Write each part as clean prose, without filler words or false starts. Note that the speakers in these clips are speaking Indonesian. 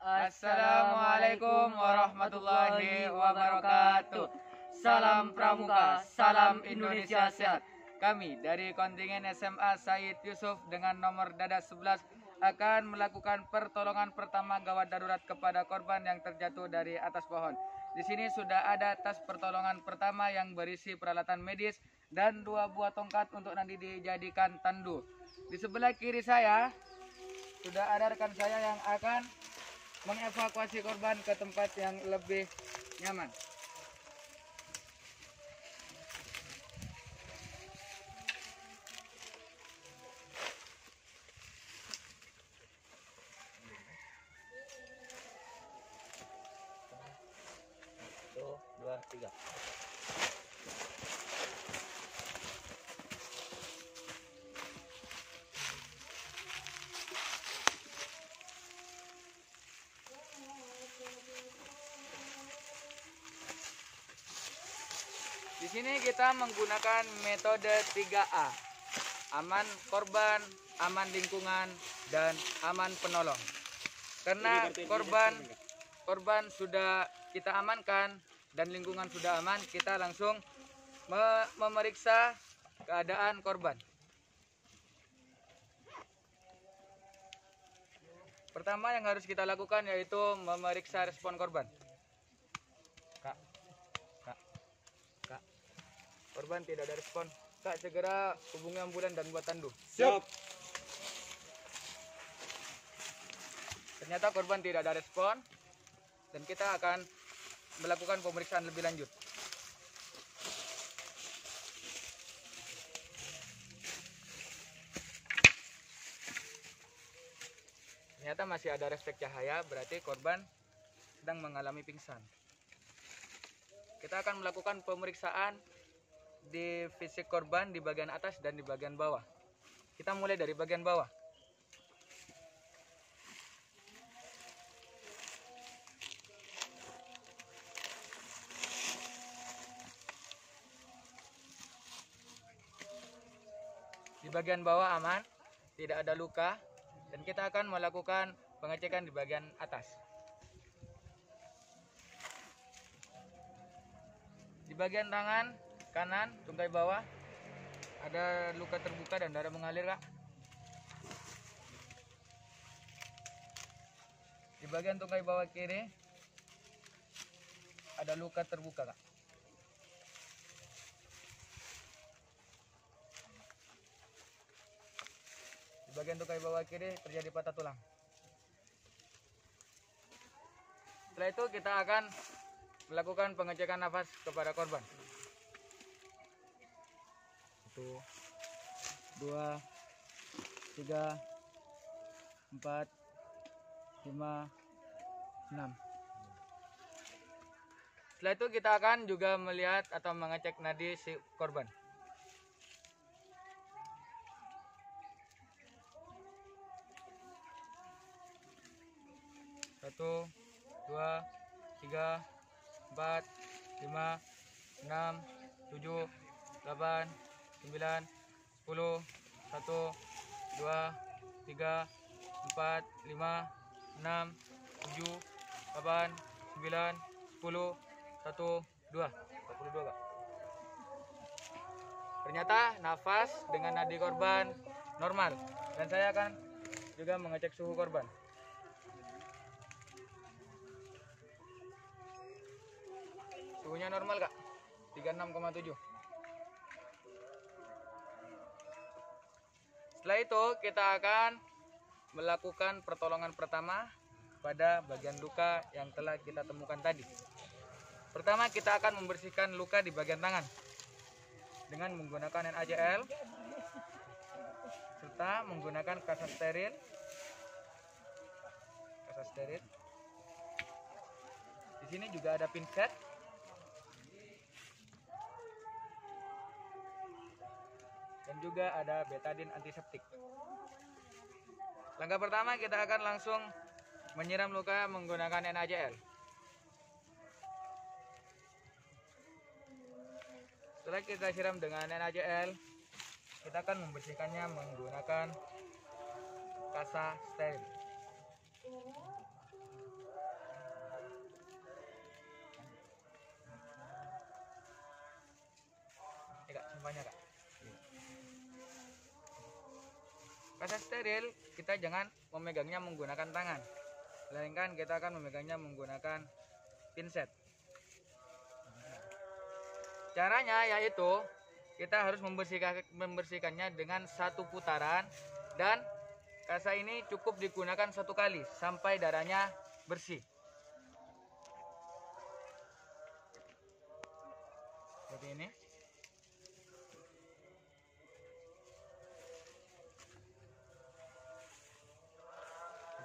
Assalamualaikum warahmatullahi wabarakatuh. Salam Pramuka, salam Indonesia sehat. Kami dari kontingen SMA Said Yusuf dengan nomor dada 11 akan melakukan pertolongan pertama gawat darurat kepada korban yang terjatuh dari atas pohon. Di sini sudah ada tas pertolongan pertama yang berisi peralatan medis dan 2 buah tongkat untuk nanti dijadikan tandu. Di sebelah kiri saya sudah ada rekan saya yang akan mengevakuasi korban ke tempat yang lebih nyaman. Satu, dua, tiga. Di sini kita menggunakan metode 3A. Aman korban, aman lingkungan, dan aman penolong. Karena korban sudah kita amankan dan lingkungan sudah aman, kita langsung memeriksa keadaan korban. Pertama yang harus kita lakukan yaitu memeriksa respon korban. Korban tidak ada respon. Kak, segera hubungi ambulan dan buat tandu. Siap. Ternyata korban tidak ada respon dan kita akan melakukan pemeriksaan lebih lanjut. Ternyata masih ada refleks cahaya, berarti korban sedang mengalami pingsan. Kita akan melakukan pemeriksaan di fisik korban di bagian atas dan di bagian bawah. Kita mulai dari bagian bawah. Di bagian bawah aman, tidak ada luka, dan kita akan melakukan pengecekan di bagian atas. Di bagian tangan kanan, tungkai bawah, ada luka terbuka dan darah mengalir, Kak. Di bagian tungkai bawah kiri, ada luka terbuka, Kak. Di bagian tungkai bawah kiri terjadi patah tulang. Setelah itu kita akan melakukan pengecekan nafas kepada korban. 1, 2, 3, 4, 5, 6. Setelah itu kita akan juga melihat atau mengecek nadi si korban. 1, 2, 3, 4, 5, 6, 7, 8, 9, 10, 1, 2, 3, 4, 5, 6, 7, 8, 9, 10, 1, 2. 22, Kak. Ternyata nafas dengan nadi korban normal. Dan saya akan juga mengecek suhu korban. Suhunya normal, Kak. 36,7. Setelah itu kita akan melakukan pertolongan pertama pada bagian luka yang telah kita temukan tadi. Pertama kita akan membersihkan luka di bagian tangan dengan menggunakan NaCl serta menggunakan kasa steril. Di sini juga ada pinset. Dan juga ada betadine antiseptik. Langkah pertama kita akan langsung menyiram luka menggunakan NaCl. Setelah kita siram dengan NaCl, kita akan membersihkannya menggunakan kasa steril. Kasa steril kita jangan memegangnya menggunakan tangan, melainkan kita akan memegangnya menggunakan pinset. Caranya yaitu kita harus membersihkannya dengan satu putaran, dan kasa ini cukup digunakan satu kali sampai darahnya bersih. Seperti ini.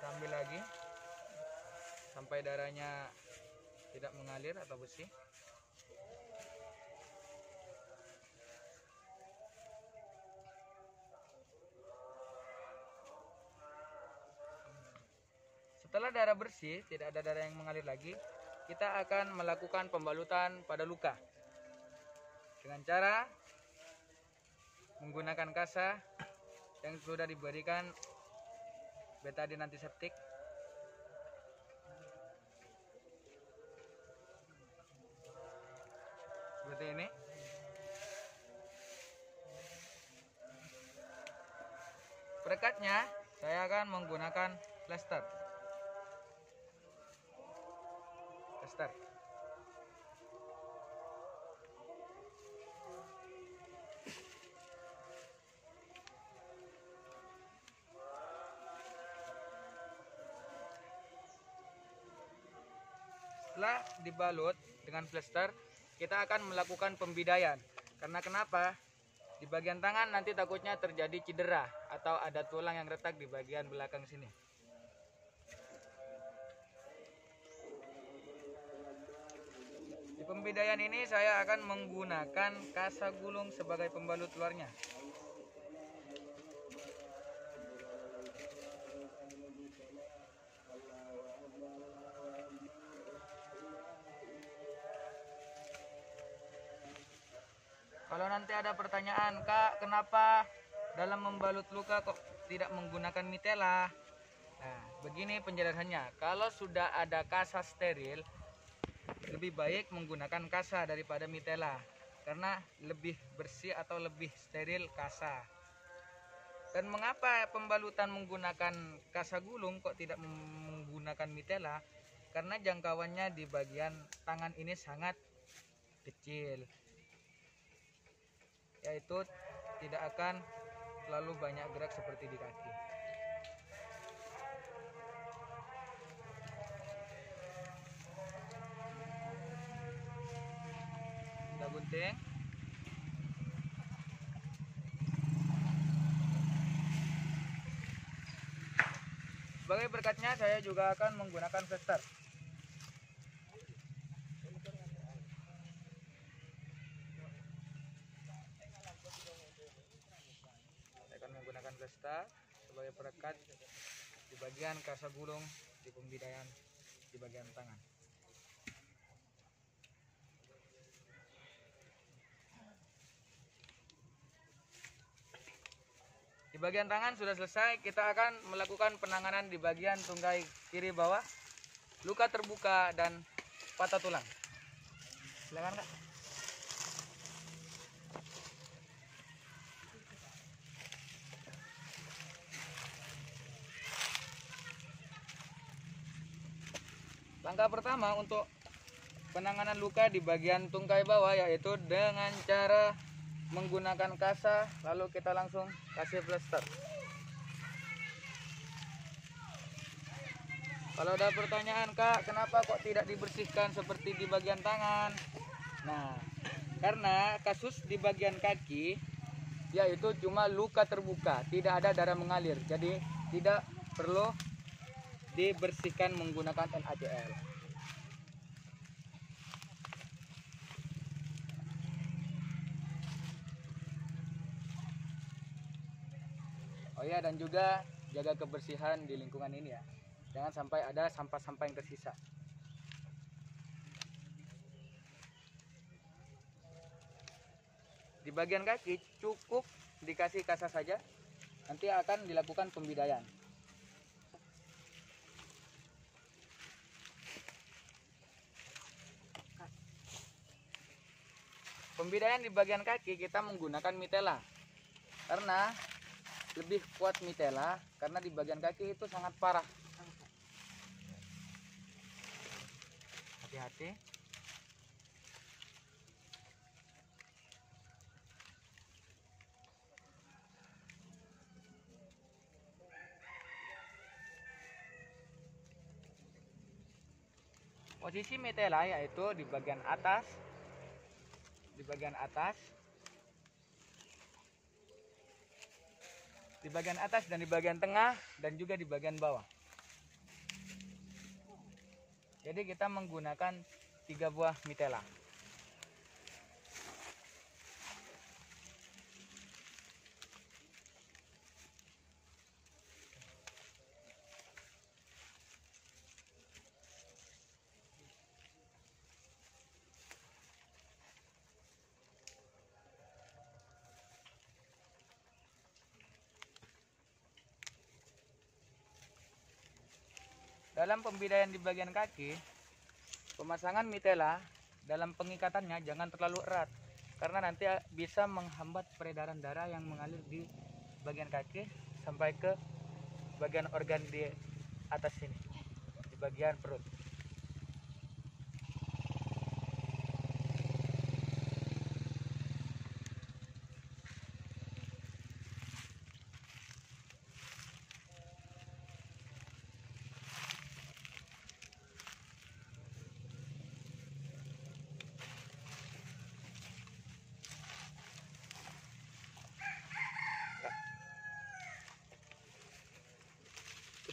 Kita ambil lagi sampai darahnya tidak mengalir atau bersih. Setelah darah bersih, tidak ada darah yang mengalir lagi, kita akan melakukan pembalutan pada luka dengan cara menggunakan kasa yang sudah diberikan betadin antiseptik. Seperti ini. Perekatnya saya akan menggunakan plester. Setelah dibalut dengan plester, kita akan melakukan pembidaian. Karena kenapa? Di bagian tangan nanti takutnya terjadi cedera atau ada tulang yang retak di bagian belakang sini. Di pembidaian ini saya akan menggunakan kasa gulung sebagai pembalut luarnya. Kalau nanti ada pertanyaan, Kak, kenapa dalam membalut luka kok tidak menggunakan mitela? Nah, begini penjelasannya. Kalau sudah ada kasa steril, lebih baik menggunakan kasa daripada mitela, karena lebih bersih atau lebih steril kasa. Dan mengapa pembalutan menggunakan kasa gulung kok tidak menggunakan mitela? Karena jangkauannya di bagian tangan ini sangat kecil, yaitu tidak akan terlalu banyak gerak seperti di kaki. Kita gunting. Sebagai berkatnya saya juga akan menggunakan plester. Menggunakan plester sebagai perekat di bagian kasa gulung di pembidaian di bagian tangan. Di bagian tangan sudah selesai, kita akan melakukan penanganan di bagian tunggai kiri bawah, luka terbuka dan patah tulang. Silakan, Kak. Langkah pertama untuk penanganan luka di bagian tungkai bawah yaitu dengan cara menggunakan kasa, lalu kita langsung kasih plester. Kalau ada pertanyaan, Kak, kenapa kok tidak dibersihkan seperti di bagian tangan? Nah, karena kasus di bagian kaki yaitu cuma luka terbuka, tidak ada darah mengalir, jadi tidak perlu dibersihkan menggunakan NaCl. Oh ya, dan juga jaga kebersihan di lingkungan ini ya. Jangan sampai ada sampah-sampah yang tersisa. Di bagian kaki cukup dikasih kasa saja. Nanti akan dilakukan pembidaian. Pembidaian di bagian kaki kita menggunakan mitela, karena lebih kuat mitela karena di bagian kaki itu sangat parah. Hati-hati. Posisi mitela yaitu di bagian atas, di bagian atas dan di bagian tengah dan juga di bagian bawah. Jadi kita menggunakan 3 buah mitela. Dalam pembidaian di bagian kaki, pemasangan mitela dalam pengikatannya jangan terlalu erat karena nanti bisa menghambat peredaran darah yang mengalir di bagian kaki sampai ke bagian organ di atas sini, di bagian perut.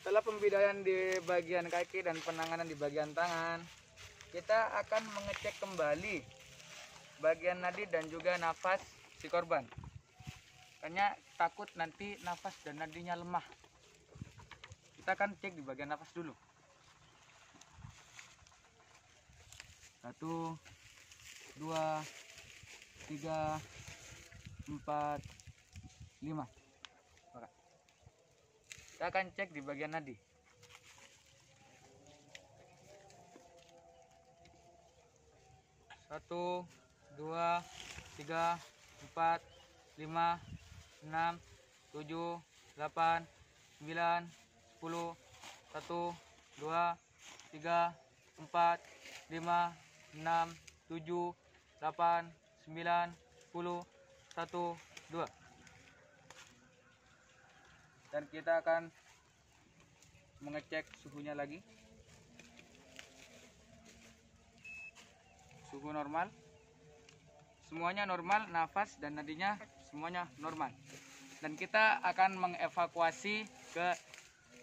Setelah pembidaian di bagian kaki dan penanganan di bagian tangan, kita akan mengecek kembali bagian nadi dan juga nafas si korban. Karena takut nanti nafas dan nadinya lemah. Kita akan cek di bagian nafas dulu. 1, 2, 3, 4, 5. Kita akan cek di bagian nadi. 1, 2, 3, 4, 5, 6, 7, 8, 9, 10, 1, 2, 3, 4, 5, 6, 7, 8, 9, 10, 1, 2. Dan kita akan mengecek suhunya lagi. Suhu normal, semuanya normal, nafas dan nadinya semuanya normal. Dan kita akan mengevakuasi ke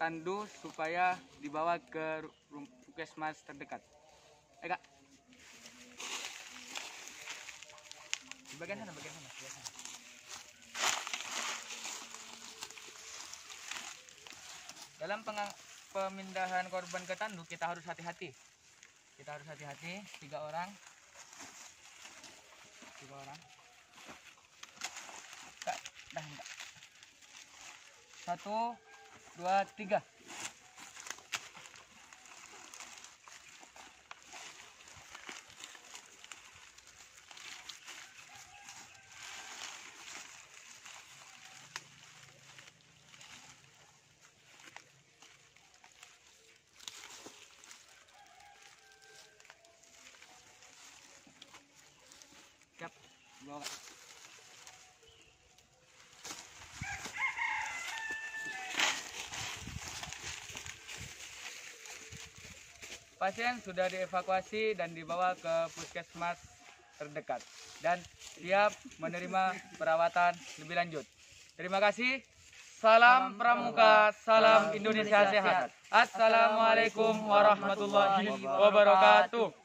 tandu supaya dibawa ke puskesmas terdekat. Kak. Di bagian sana, bagian sana. Dalam pemindahan korban ke tandu kita harus hati-hati. Kita harus hati-hati, 3 orang. 3 orang. Enggak. 1, 2, 3. Siap, bawa. Pasien sudah dievakuasi dan dibawa ke puskesmas terdekat dan siap menerima perawatan lebih lanjut. Terima kasih. Salam Pramuka, salam Indonesia sehat. Assalamualaikum warahmatullahi wabarakatuh.